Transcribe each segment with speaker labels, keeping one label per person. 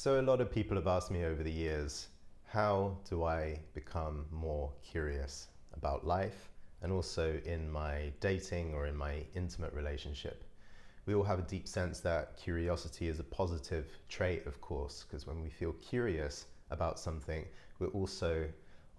Speaker 1: So a lot of people have asked me over the years, how do I become more curious about life and also in my dating or in my intimate relationship? We all have a deep sense that curiosity is a positive trait, of course, because when we feel curious about something, we're also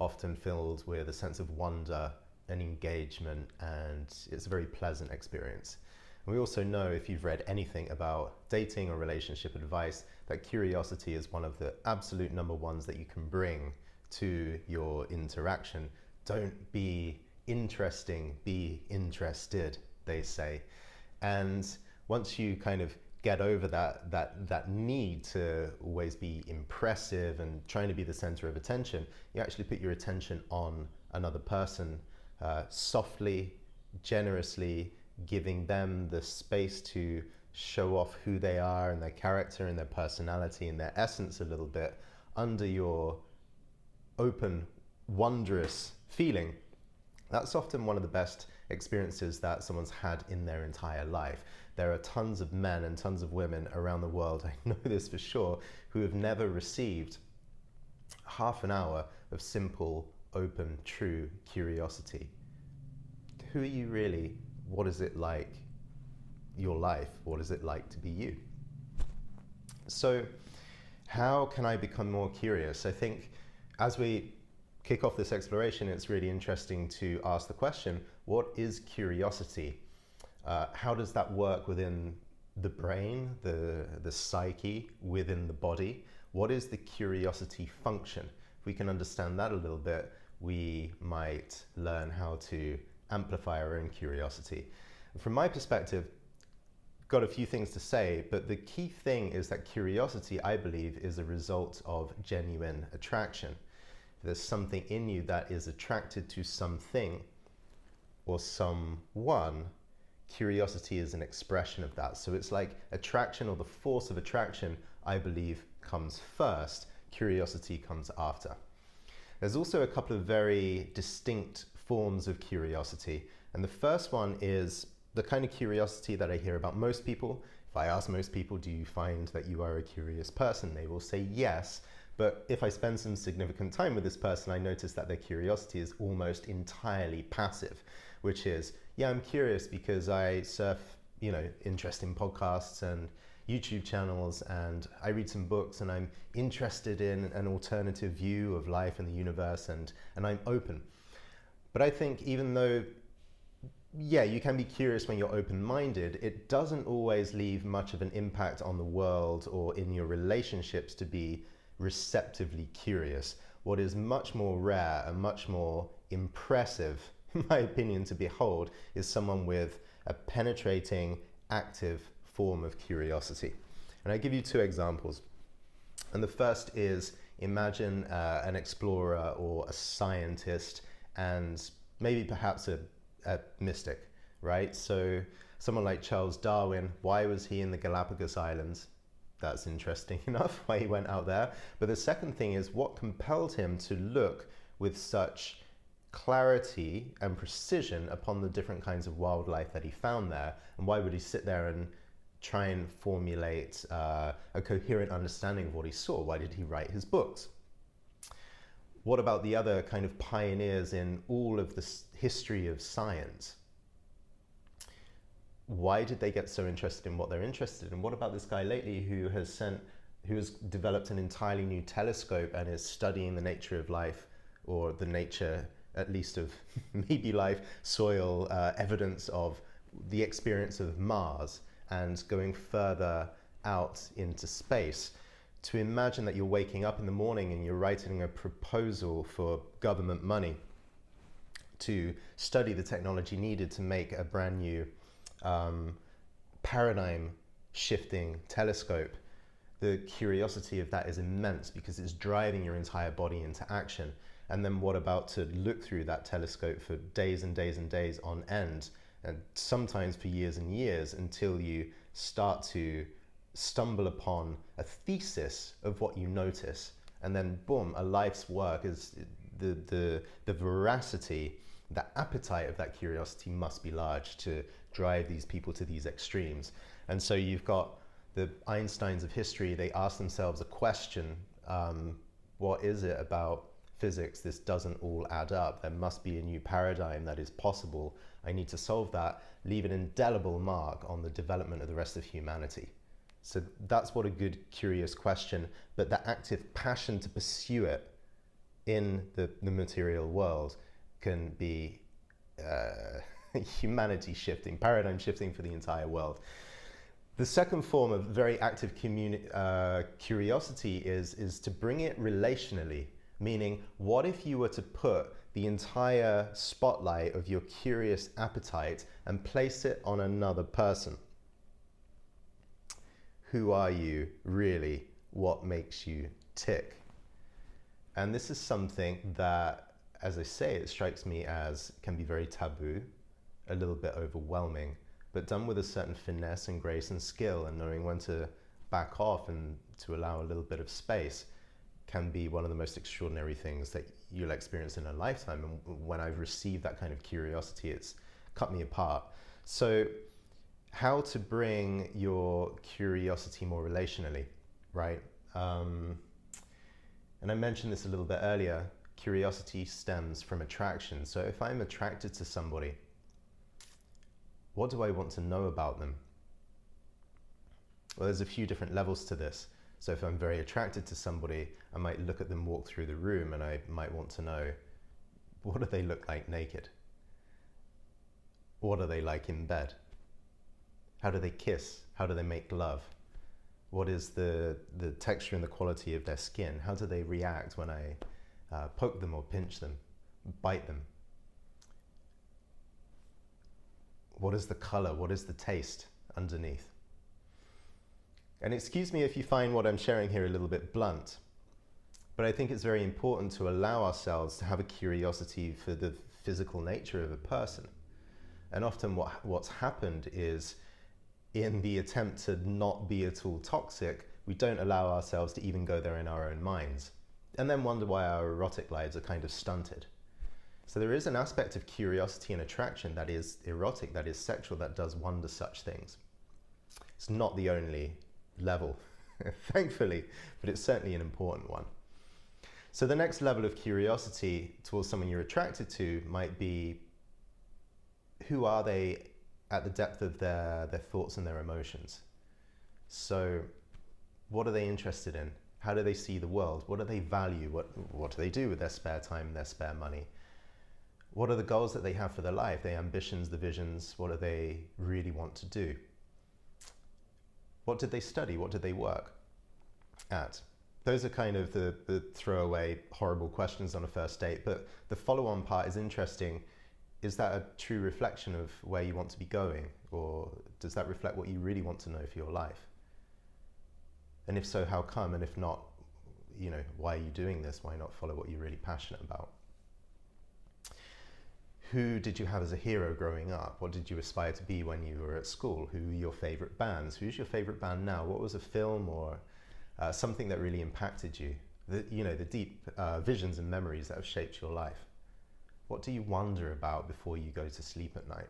Speaker 1: often filled with a sense of wonder and engagement, and it's a very pleasant experience. And we also know, if you've read anything about dating or relationship advice, that curiosity is one of the absolute number ones that you can bring to your interaction. Don't be interesting, be interested, they say. And once you kind of get over that need to always be impressive and trying to be the center of attention, you actually put your attention on another person, softly, generously, giving them the space to show off who they are and their character and their personality and their essence a little bit under your open, wondrous feeling. That's often one of the best experiences that someone's had in their entire life. There are tons of men and tons of women around the world, I know this for sure, who have never received half an hour of simple, open, true curiosity. Who are you really? What is it like, your life? What is it like to be you? So how can I become more curious? I think as we kick off this exploration, it's really interesting to ask the question, what is curiosity? How does that work within the brain, the psyche, within the body? What is the curiosity function? If we can understand that a little bit, we might learn how to amplify our own curiosity. From my perspective, got a few things to say, but the key thing is that curiosity, I believe, is a result of genuine attraction. If there's something in you that is attracted to something or someone, curiosity is an expression of that. So it's like attraction, or the force of attraction, I believe, comes first. Curiosity comes after. There's also a couple of very distinct forms of curiosity. And the first one is the kind of curiosity that I hear about most people. If I ask most people, do you find that you are a curious person? They will say yes. But if I spend some significant time with this person, I notice that their curiosity is almost entirely passive, which is, yeah, I'm curious because I surf, interesting podcasts and YouTube channels, and I read some books, and I'm interested in an alternative view of life and the universe, and I'm open. But I think even though, yeah, you can be curious when you're open-minded, it doesn't always leave much of an impact on the world or in your relationships to be receptively curious. What is much more rare and much more impressive, in my opinion, to behold is someone with a penetrating, active form of curiosity. And I give you two examples. And the first is, imagine an explorer or a scientist and maybe perhaps a mystic, right? So someone like Charles Darwin, why was he in the Galapagos Islands? That's interesting enough why he went out there. But the second thing is, what compelled him to look with such clarity and precision upon the different kinds of wildlife that he found there? And why would he sit there and try and formulate a coherent understanding of what he saw? Why did he write his books? What about the other kind of pioneers in all of the history of science? Why did they get so interested in what they're interested in? What about this guy lately who has developed an entirely new telescope and is studying the nature of life, or the nature, at least, of maybe life, soil, evidence of the experience of Mars, and going further out into space? To imagine that you're waking up in the morning and you're writing a proposal for government money to study the technology needed to make a brand new paradigm shifting telescope. The curiosity of that is immense because it's driving your entire body into action. And then what about to look through that telescope for days and days and days on end, and sometimes for years and years, until you start to stumble upon a thesis of what you notice, and then boom, a life's work is the veracity, the appetite of that curiosity must be large to drive these people to these extremes. And so you've got The Einsteins of history, they ask themselves a question, what is it about physics? This doesn't all add up. There must be a new paradigm that is possible. I need to solve that, leave an indelible mark on the development of the rest of humanity. So that's what a good, curious question, but the active passion to pursue it in the material world can be humanity shifting, paradigm shifting for the entire world. The second form of very active curiosity is to bring it relationally, meaning what if you were to put the entire spotlight of your curious appetite and place it on another person? Who are you really? What makes you tick? And this is something that, as I say, it strikes me as can be very taboo, a little bit overwhelming, but done with a certain finesse and grace and skill, and knowing when to back off and to allow a little bit of space can be one of the most extraordinary things that you'll experience in a lifetime. And when I've received that kind of curiosity, it's cut me apart. So how to bring your curiosity more relationally, right? And I mentioned this a little bit earlier, curiosity stems from attraction. So if I'm attracted to somebody, what do I want to know about them? Well, there's a few different levels to this. So if I'm very attracted to somebody, I might look at them walk through the room and I might want to know, what do they look like naked? What are they like in bed? How do they kiss? How do they make love? What is the texture and the quality of their skin? How do they react when I poke them or pinch them, bite them? What is the color? What is the taste underneath? And excuse me if you find what I'm sharing here a little bit blunt, but I think it's very important to allow ourselves to have a curiosity for the physical nature of a person. And often what's happened is, in the attempt to not be at all toxic, we don't allow ourselves to even go there in our own minds, and then wonder why our erotic lives are kind of stunted. So there is an aspect of curiosity and attraction that is erotic, that is sexual, that does wonder such things. It's not the only level, thankfully, but it's certainly an important one. So the next level of curiosity towards someone you're attracted to might be, who are they at the depth of their thoughts and their emotions? So what are they interested in? How do they see the world? What do they value? What do they do with their spare time and their spare money? What are the goals that they have for their life, their ambitions, the visions? What do they really want to do? What did they study? What did they work at? Those are kind of the throwaway, horrible questions on a first date, but the follow-on part is interesting. Is that a true reflection of where you want to be going? Or does that reflect what you really want to know for your life? And if so, how come? And if not, why are you doing this? Why not follow what you're really passionate about? Who did you have as a hero growing up? What did you aspire to be when you were at school? Who were your favorite bands? Who's your favorite band now? What was a film or something that really impacted you? The deep visions and memories that have shaped your life. What do you wonder about before you go to sleep at night?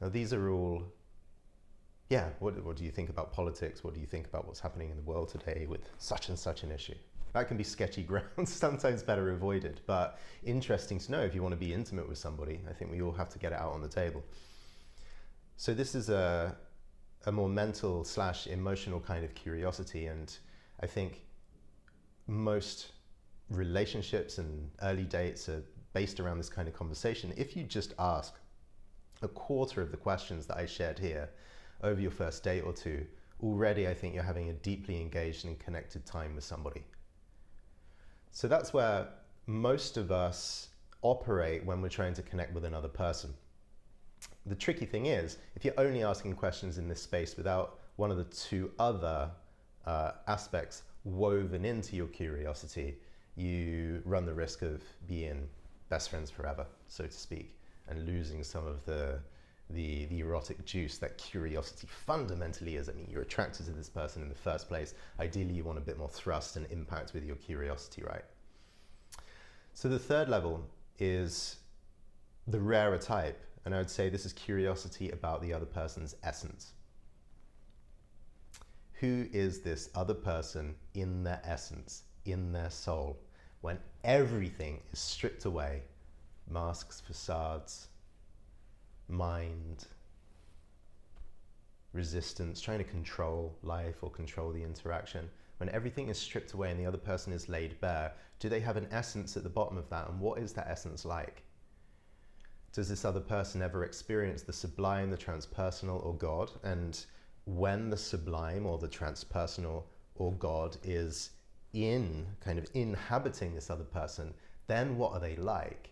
Speaker 1: Now, these are all, what do you think about politics? What do you think about what's happening in the world today with such and such an issue? That can be sketchy ground, sometimes better avoided, but interesting to know if you want to be intimate with somebody. I think we all have to get it out on the table. So this is a more mental / emotional kind of curiosity, and I think most relationships and early dates are based around this kind of conversation. If you just ask a quarter of the questions that I shared here over your first date or two, already I think you're having a deeply engaged and connected time with somebody. So that's where most of us operate when we're trying to connect with another person. The tricky thing is, if you're only asking questions in this space without one of the two other aspects woven into your curiosity, you run the risk of being best friends forever, so to speak, and losing some of the erotic juice that curiosity fundamentally is. I mean, you're attracted to this person in the first place. Ideally, you want a bit more thrust and impact with your curiosity, right? So the third level is the rarer type, and I would say this is curiosity about the other person's essence. Who is this other person in their essence, in their soul, when everything is stripped away? Masks, facades, mind, resistance, trying to control life or control the interaction. When everything is stripped away and the other person is laid bare, do they have an essence at the bottom of that? And what is that essence like? Does this other person ever experience the sublime, the transpersonal, or God? And when the sublime or the transpersonal or God is kind of inhabiting this other person, then what are they like?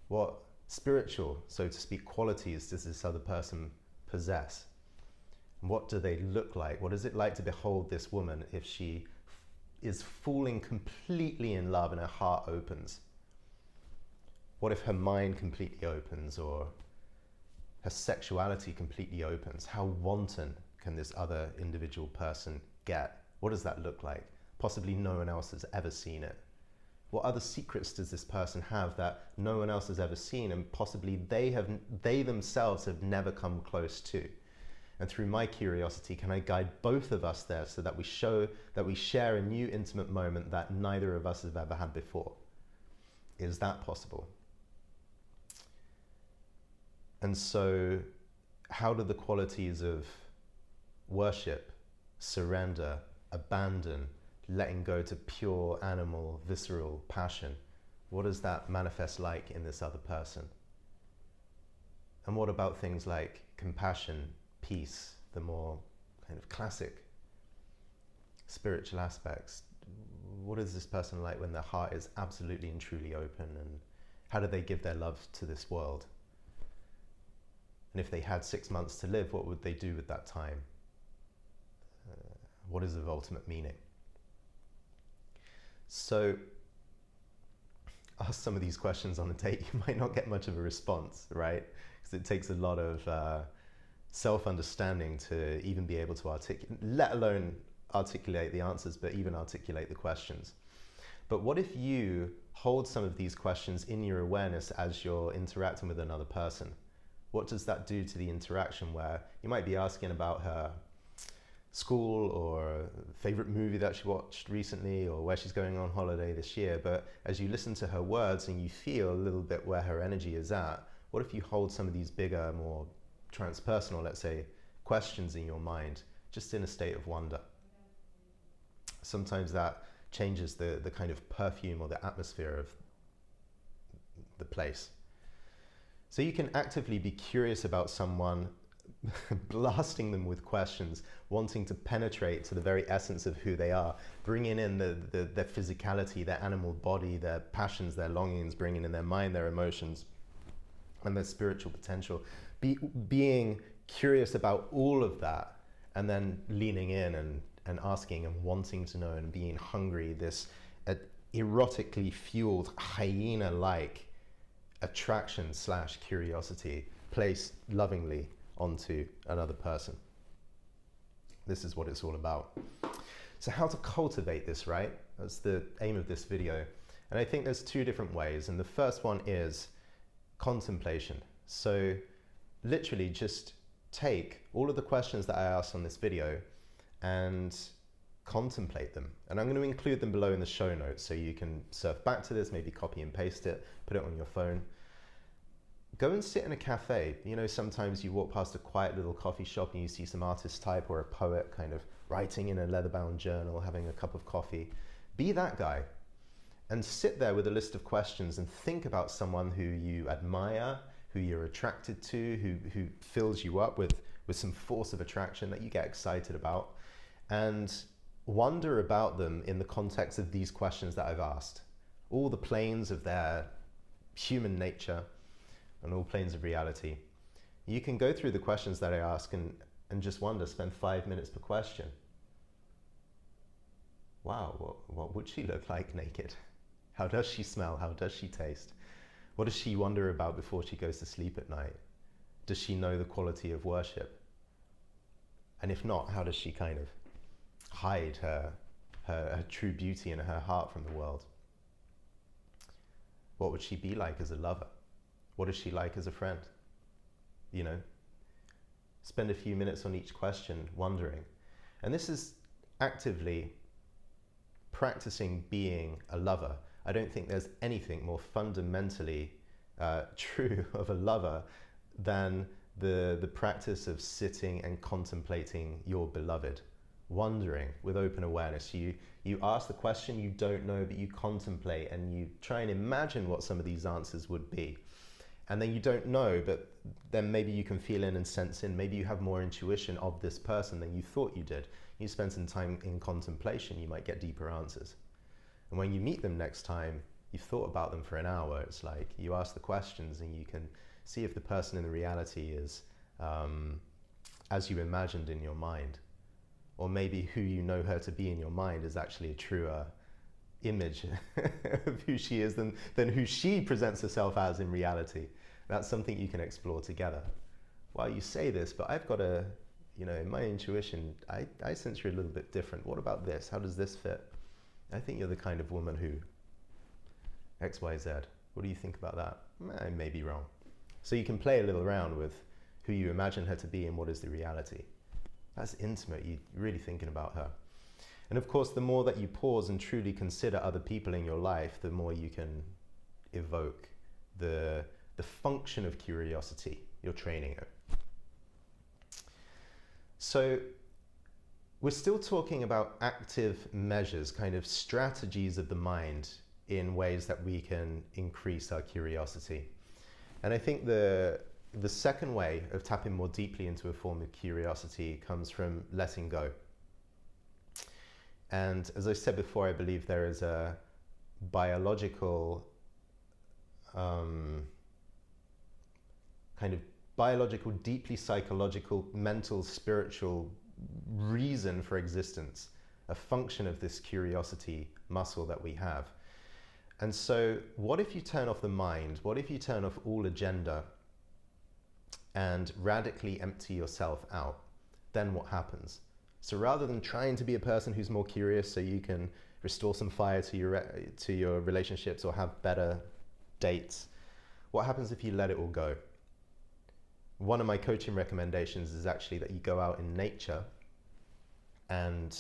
Speaker 1: What spiritual, so to speak, qualities does this other person possess? What do they look like? What is it like to behold this woman if she is falling completely in love and her heart opens? What if her mind completely opens, or her sexuality completely opens? How wanton can this other individual person get? What does that look like? Possibly no one else has ever seen it. What other secrets does this person have that no one else has ever seen, and possibly they themselves have never come close to? And through my curiosity, can I guide both of us there so that we share a new intimate moment that neither of us have ever had before? Is that possible? And so, how do the qualities of worship, surrender, abandon, letting go to pure animal, visceral passion, what does that manifest like in this other person? And what about things like compassion, peace, the more kind of classic spiritual aspects? What is this person like when their heart is absolutely and truly open? And how do they give their love to this world? And if they had 6 months to live, what would they do with that time? What is of ultimate meaning? So, ask some of these questions on a date. You might not get much of a response, right? Because it takes a lot of self-understanding to even be able to articulate, let alone articulate the answers, but even articulate the questions. But what if you hold some of these questions in your awareness as you're interacting with another person? What does that do to the interaction, where you might be asking about her school or favorite movie that she watched recently, or where she's going on holiday this year, but as you listen to her words and you feel a little bit where her energy is at, what if you hold some of these bigger, more transpersonal, let's say, questions in your mind, just in a state of wonder? Sometimes that changes the kind of perfume or the atmosphere of the place. So you can actively be curious about someone, blasting them with questions, wanting to penetrate to the very essence of who they are, bringing in their physicality, their animal body, their passions, their longings, bringing in their mind, their emotions, and their spiritual potential. Being curious about all of that, and then leaning in and asking and wanting to know and being hungry, this erotically fueled, hyena-like attraction / curiosity placed lovingly onto another person. This is what it's all about. So how to cultivate this, right? That's the aim of this video. And I think there's two different ways. And the first one is contemplation. So literally just take all of the questions that I asked on this video and contemplate them. And I'm going to include them below in the show notes, so you can surf back to this, maybe copy and paste it, put it on your phone. Go and sit in a cafe. You know, sometimes you walk past a quiet little coffee shop and you see some artist type or a poet kind of writing in a leather-bound journal, having a cup of coffee. Be that guy and sit there with a list of questions and think about someone who you admire, who you're attracted to, who fills you up with some force of attraction that you get excited about, and wonder about them in the context of these questions that I've asked. All the planes of their human nature and all planes of reality. You can go through the questions that I ask and just wonder, spend 5 minutes per question. Wow, what would she look like naked? How does she smell? How does she taste? What does she wonder about before she goes to sleep at night? Does she know the quality of worship? And if not, how does she kind of hide her true beauty and her heart from the world? What would she be like as a lover? What is she like as a friend? You know, spend a few minutes on each question wondering. And this is actively practicing being a lover. I don't think there's anything more fundamentally true of a lover than the practice of sitting and contemplating your beloved, wondering with open awareness. You ask the question you don't know, but you contemplate and you try and imagine what some of these answers would be. And then you don't know, but then maybe you can feel in and sense in. Maybe you have more intuition of this person than you thought you did. You spend some time in contemplation, you might get deeper answers. And when you meet them next time, you've thought about them for an hour. It's like you ask the questions and you can see if the person in the reality is as you imagined in your mind. Or maybe who you know her to be in your mind is actually a truer image of who she is than who she presents herself as in reality. That's something you can explore together. Well, you say this, but I've got in my intuition, I sense you're a little bit different. What about this? How does this fit? I think you're the kind of woman who X, Y, Z. What do you think about that? I may be wrong. So you can play a little around with who you imagine her to be and what is the reality. That's intimate. You're really thinking about her. And of course, the more that you pause and truly consider other people in your life, the more you can evoke the function of curiosity. You're training it. So we're still talking about active measures, kind of strategies of the mind in ways that we can increase our curiosity. And I think the second way of tapping more deeply into a form of curiosity comes from letting go. And as I said before, I believe there is a biological deeply psychological, mental, spiritual reason for existence, a function of this curiosity muscle that we have. And so what if you turn off the mind? What if you turn off all agenda and radically empty yourself out? Then what happens? So rather than trying to be a person who's more curious so you can restore some fire to your relationships or have better dates, what happens if you let it all go? One of my coaching recommendations is actually that you go out in nature, and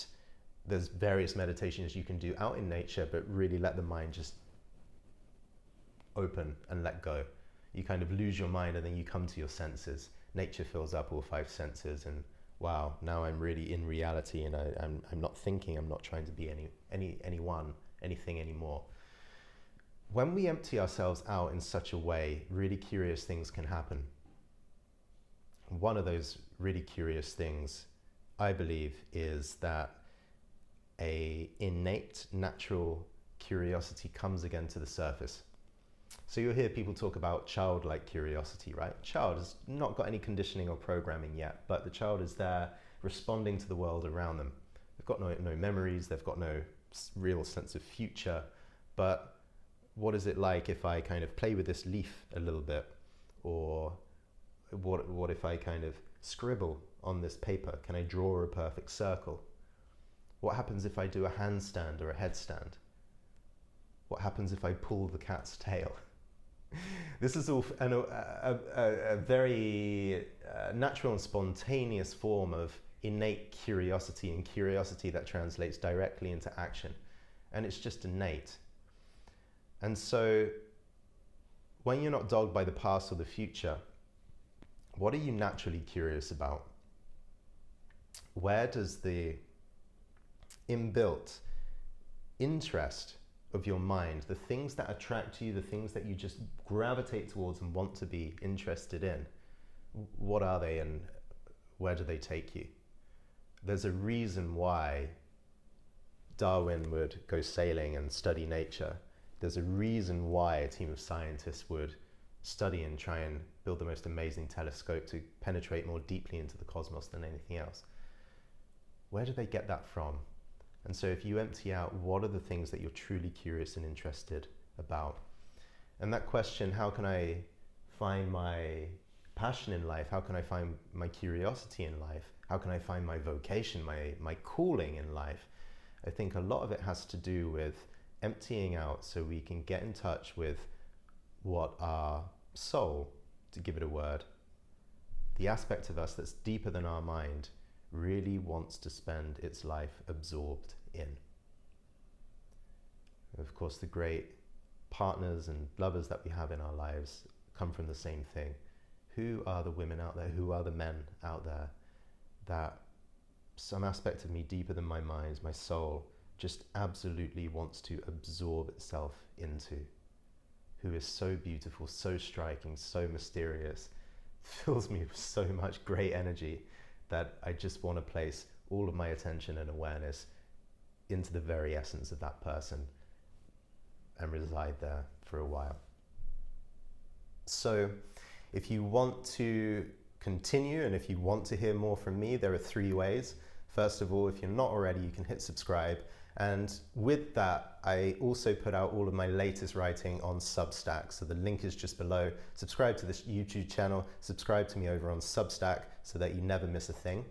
Speaker 1: there's various meditations you can do out in nature, but really let the mind just open and let go. You kind of lose your mind and then you come to your senses. Nature fills up all five senses, and wow, now I'm really in reality, and I'm not thinking, I'm not trying to be anything anymore. When we empty ourselves out in such a way, really curious things can happen. One of those really curious things, I believe, is that a innate, natural curiosity comes again to the surface. So you'll hear people talk about childlike curiosity, right? Child has not got any conditioning or programming yet, but the child is there responding to the world around them. They've got no memories, they've got no real sense of future, but what is it like if I kind of play with this leaf a little bit? Or what if I kind of scribble on this paper? Can I draw a perfect circle? What happens if I do a handstand or a headstand? What happens if I pull the cat's tail? This is all a very natural and spontaneous form of innate curiosity, and curiosity that translates directly into action. And it's just innate. And so when you're not dogged by the past or the future, what are you naturally curious about? Where does the inbuilt interest of your mind, the things that attract you, the things that you just gravitate towards and want to be interested in, what are they and where do they take you? There's a reason why Darwin would go sailing and study nature. There's a reason why a team of scientists would study and try and build the most amazing telescope to penetrate more deeply into the cosmos than anything else. Where do they get that from? And so if you empty out, what are the things that you're truly curious and interested about? And that question, how can I find my passion in life? How can I find my curiosity in life? How can I find my vocation, my calling in life? I think a lot of it has to do with emptying out so we can get in touch with what our soul, to give it a word, the aspect of us that's deeper than our mind, really wants to spend its life absorbed in. And of course, the great partners and lovers that we have in our lives come from the same thing. Who are the women out there? Who are the men out there that some aspect of me deeper than my mind, my soul, just absolutely wants to absorb itself into? Who is so beautiful, so striking, so mysterious, fills me with so much great energy that I just want to place all of my attention and awareness into the very essence of that person and reside there for a while. So if you want to continue and if you want to hear more from me, there are 3 ways. First of all, if you're not already, you can hit subscribe. And with that, I also put out all of my latest writing on Substack. So the link is just below. Subscribe to this YouTube channel, subscribe to me over on Substack so that you never miss a thing.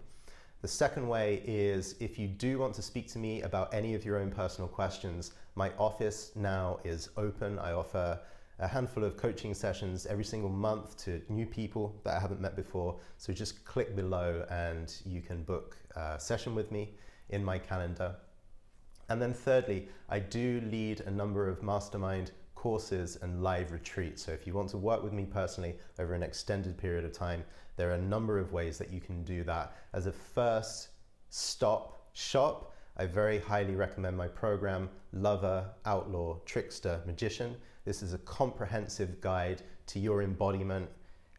Speaker 1: The second way is if you do want to speak to me about any of your own personal questions, my office now is open. I offer a handful of coaching sessions every single month to new people that I haven't met before. So just click below and you can book a session with me in my calendar. And then thirdly, I do lead a number of mastermind courses and live retreats. So if you want to work with me personally over an extended period of time, there are a number of ways that you can do that. As a first stop shop, I very highly recommend my program, Lover, Outlaw, Trickster, Magician. This is a comprehensive guide to your embodiment,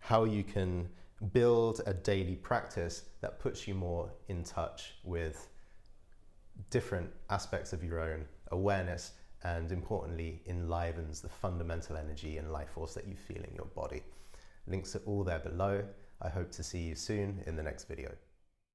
Speaker 1: how you can build a daily practice that puts you more in touch with different aspects of your own awareness and importantly enlivens the fundamental energy and life force that you feel in your body. Links are all there below. I hope to see you soon in the next video.